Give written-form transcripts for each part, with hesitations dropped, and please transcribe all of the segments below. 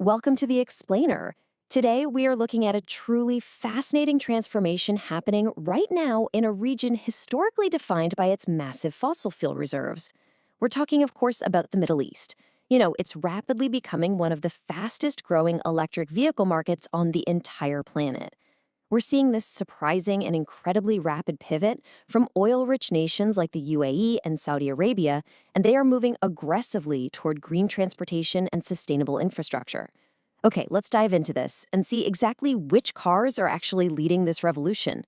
Welcome to The Explainer. Today, we are looking at a truly fascinating transformation happening right now in a region historically defined by its massive fossil fuel reserves. We're talking, of course, about the Middle East. It's rapidly becoming one of the fastest growing electric vehicle markets on the entire planet. We're seeing this surprising and incredibly rapid pivot from oil-rich nations like the UAE and Saudi Arabia, and they are moving aggressively toward green transportation and sustainable infrastructure. Okay, let's dive into this and see exactly which cars are actually leading this revolution.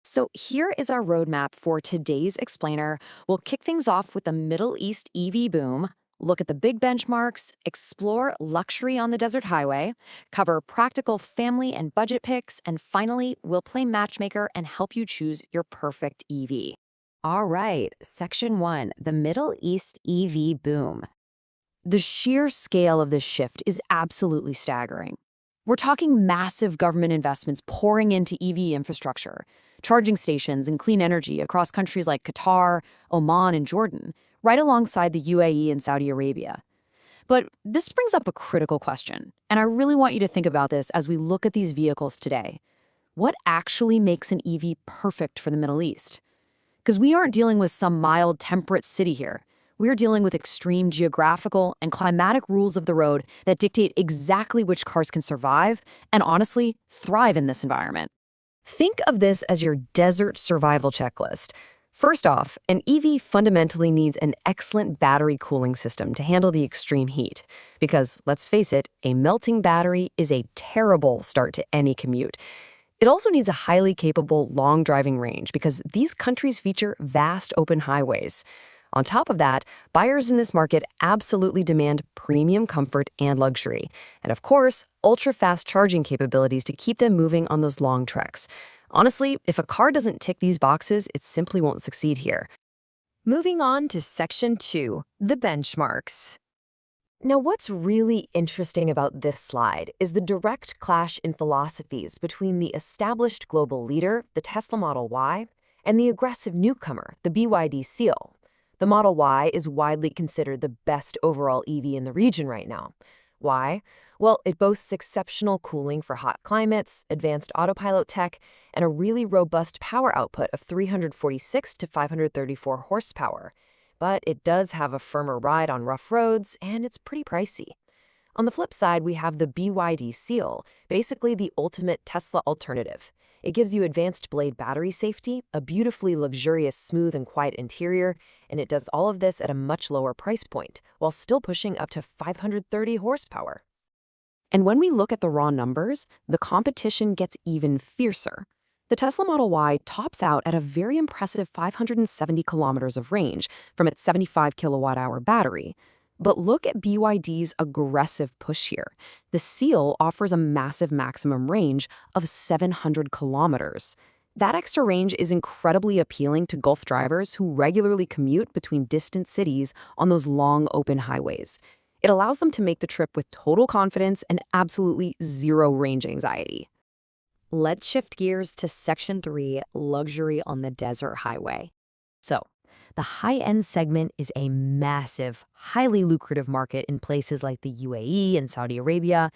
So here is our roadmap for today's explainer. We'll kick things off with the Middle East EV boom, look at the big benchmarks, explore luxury on the desert highway, cover practical family and budget picks, and finally, we'll play matchmaker and help you choose your perfect EV. All right, Section 1, the Middle East EV boom. The sheer scale of this shift is absolutely staggering. We're talking massive government investments pouring into EV infrastructure, charging stations and clean energy across countries like Qatar, Oman, and Jordan, right alongside the UAE and Saudi Arabia. But this brings up a critical question, and I really want you to think about this as we look at these vehicles today. What actually makes an EV perfect for the Middle East? Because we aren't dealing with some mild, temperate city here. We're dealing with extreme geographical and climatic rules of the road that dictate exactly which cars can survive and, honestly, thrive in this environment. Think of this as your desert survival checklist. First off, an EV fundamentally needs an excellent battery cooling system to handle the extreme heat. Because, let's face it, a melting battery is a terrible start to any commute. It also needs a highly capable long driving range because these countries feature vast open highways. On top of that, buyers in this market absolutely demand premium comfort and luxury. And of course, ultra-fast charging capabilities to keep them moving on those long treks. Honestly, if a car doesn't tick these boxes, it simply won't succeed here. Moving on to Section 2, the benchmarks. Now, what's really interesting about this slide is the direct clash in philosophies between the established global leader, the Tesla Model Y, and the aggressive newcomer, the BYD Seal. The Model Y is widely considered the best overall EV in the region right now. Why? Well, it boasts exceptional cooling for hot climates, advanced autopilot tech, and a really robust power output of 346 to 534 horsepower. But it does have a firmer ride on rough roads, and it's pretty pricey. On the flip side, we have the BYD Seal, basically the ultimate Tesla alternative. It gives you advanced blade battery safety, a beautifully luxurious, smooth, and quiet interior, and it does all of this at a much lower price point, while still pushing up to 530 horsepower. And when we look at the raw numbers, the competition gets even fiercer. The Tesla Model Y tops out at a very impressive 570 kilometers of range from its 75 kilowatt-hour battery. But look at BYD's aggressive push here. The Seal offers a massive maximum range of 700 kilometers. That extra range is incredibly appealing to Gulf drivers who regularly commute between distant cities on those long open highways. It allows them to make the trip with total confidence and absolutely zero range anxiety. Let's shift gears to Section 3, luxury on the desert highway. So, the high-end segment is a massive, highly lucrative market in places like the UAE and Saudi Arabia.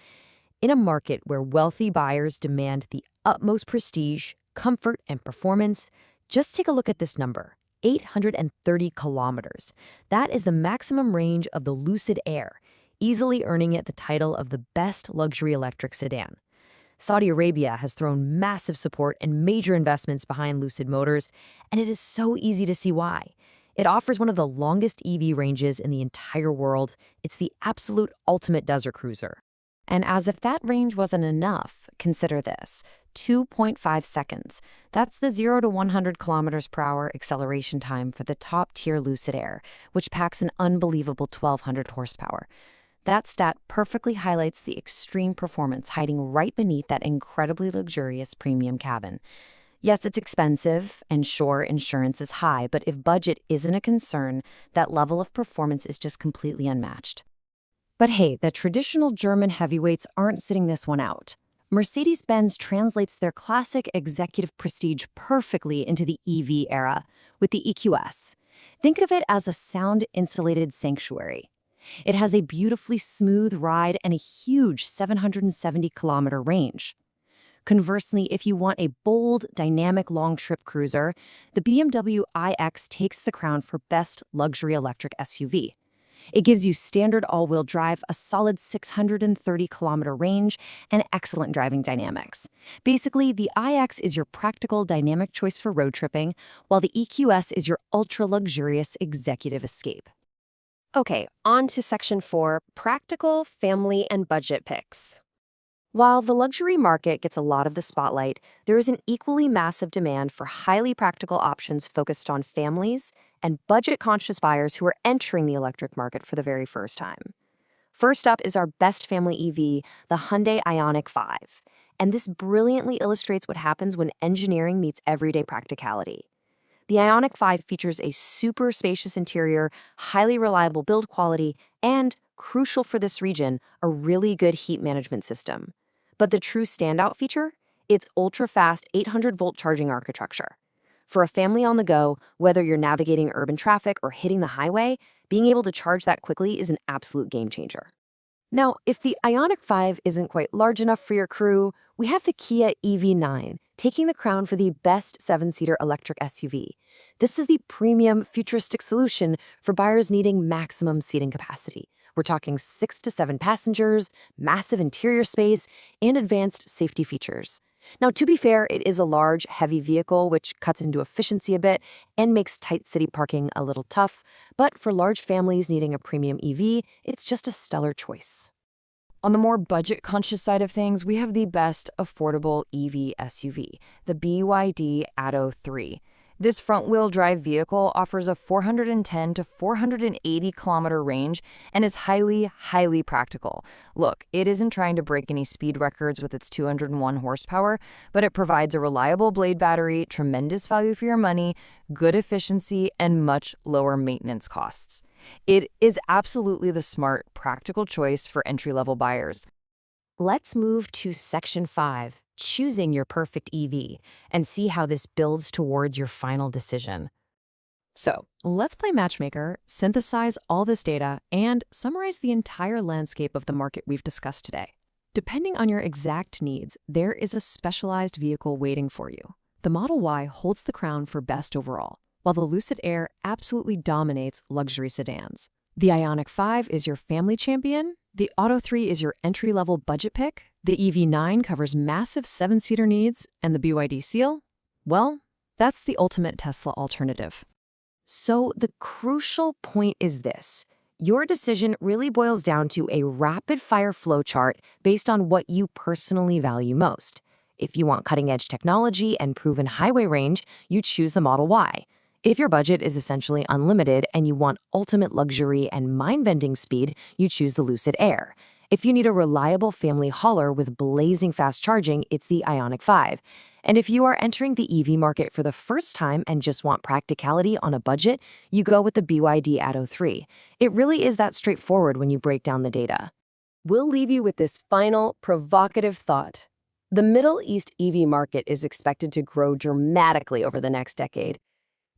In a market where wealthy buyers demand the utmost prestige, comfort, and performance, just take a look at this number, 830 kilometers. That is the maximum range of the Lucid Air, easily earning it the title of the best luxury electric sedan. Saudi Arabia has thrown massive support and major investments behind Lucid Motors, and it is so easy to see why. It offers one of the longest EV ranges in the entire world. It's the absolute ultimate desert cruiser. And as if that range wasn't enough, consider this, 2.5 seconds. That's the 0 to 100 kilometers per hour acceleration time for the top-tier Lucid Air, which packs an unbelievable 1,200 horsepower. That stat perfectly highlights the extreme performance hiding right beneath that incredibly luxurious premium cabin. Yes, it's expensive, and sure, insurance is high, but if budget isn't a concern, that level of performance is just completely unmatched. But hey, the traditional German heavyweights aren't sitting this one out. Mercedes-Benz translates their classic executive prestige perfectly into the EV era with the EQS. Think of it as a sound-insulated sanctuary. It has a beautifully smooth ride and a huge 770-kilometer range. Conversely, if you want a bold, dynamic long-trip cruiser, the BMW iX takes the crown for best luxury electric SUV. It gives you standard all-wheel drive, a solid 630-kilometer range, and excellent driving dynamics. Basically, the iX is your practical, dynamic choice for road tripping, while the EQS is your ultra-luxurious executive escape. Okay, on to Section 4, Practical, Family, and Budget Picks. While the luxury market gets a lot of the spotlight, there is an equally massive demand for highly practical options focused on families and budget-conscious buyers who are entering the electric market for the very first time. First up is our best family EV, the Hyundai Ioniq 5. And this brilliantly illustrates what happens when engineering meets everyday practicality. The Ioniq 5 features a super spacious interior, highly reliable build quality, and, crucial for this region, a really good heat management system. But the true standout feature? Its ultra-fast 800-volt charging architecture. For a family on the go, whether you're navigating urban traffic or hitting the highway, being able to charge that quickly is an absolute game changer. Now, if the Ioniq 5 isn't quite large enough for your crew, we have the Kia EV9, taking the crown for the best 7-seater electric SUV. This is the premium, futuristic solution for buyers needing maximum seating capacity. We're talking 6 to 7 passengers, massive interior space, and advanced safety features. Now, to be fair, it is a large, heavy vehicle, which cuts into efficiency a bit and makes tight city parking a little tough. But for large families needing a premium EV, it's just a stellar choice. On the more budget-conscious side of things, we have the best affordable EV SUV, the BYD Atto 3. This front-wheel drive vehicle offers a 410 to 480-kilometer range and is highly practical. Look, it isn't trying to break any speed records with its 201 horsepower, but it provides a reliable blade battery, tremendous value for your money, good efficiency, and much lower maintenance costs. It is absolutely the smart, practical choice for entry-level buyers. Let's move to Section 5. Choosing your perfect EV, and see how this builds towards your final decision. So, let's play matchmaker, synthesize all this data, and summarize the entire landscape of the market we've discussed today. Depending on your exact needs, there is a specialized vehicle waiting for you. The Model Y holds the crown for best overall, while the Lucid Air absolutely dominates luxury sedans. The Ioniq 5 is your family champion, the Atto 3 is your entry-level budget pick, the EV9 covers massive 7-seater needs, and the BYD Seal? Well, that's the ultimate Tesla alternative. So the crucial point is this. Your decision really boils down to a rapid-fire flowchart based on what you personally value most. If you want cutting-edge technology and proven highway range, you choose the Model Y. If your budget is essentially unlimited and you want ultimate luxury and mind-bending speed, you choose the Lucid Air. If you need a reliable family hauler with blazing fast charging, it's the Ioniq 5. And if you are entering the EV market for the first time and just want practicality on a budget, you go with the BYD Atto 3. It really is that straightforward when you break down the data. We'll leave you with this final, provocative thought. The Middle East EV market is expected to grow dramatically over the next decade.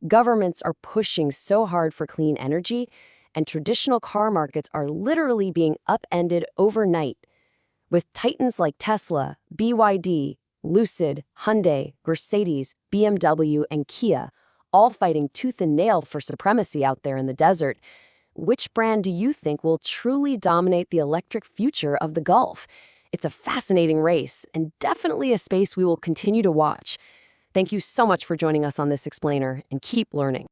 Governments are pushing so hard for clean energy, and traditional car markets are literally being upended overnight. With titans like Tesla, BYD, Lucid, Hyundai, Mercedes, BMW, and Kia all fighting tooth and nail for supremacy out there in the desert, which brand do you think will truly dominate the electric future of the Gulf? It's a fascinating race, and definitely a space we will continue to watch. Thank you so much for joining us on this explainer, and keep learning.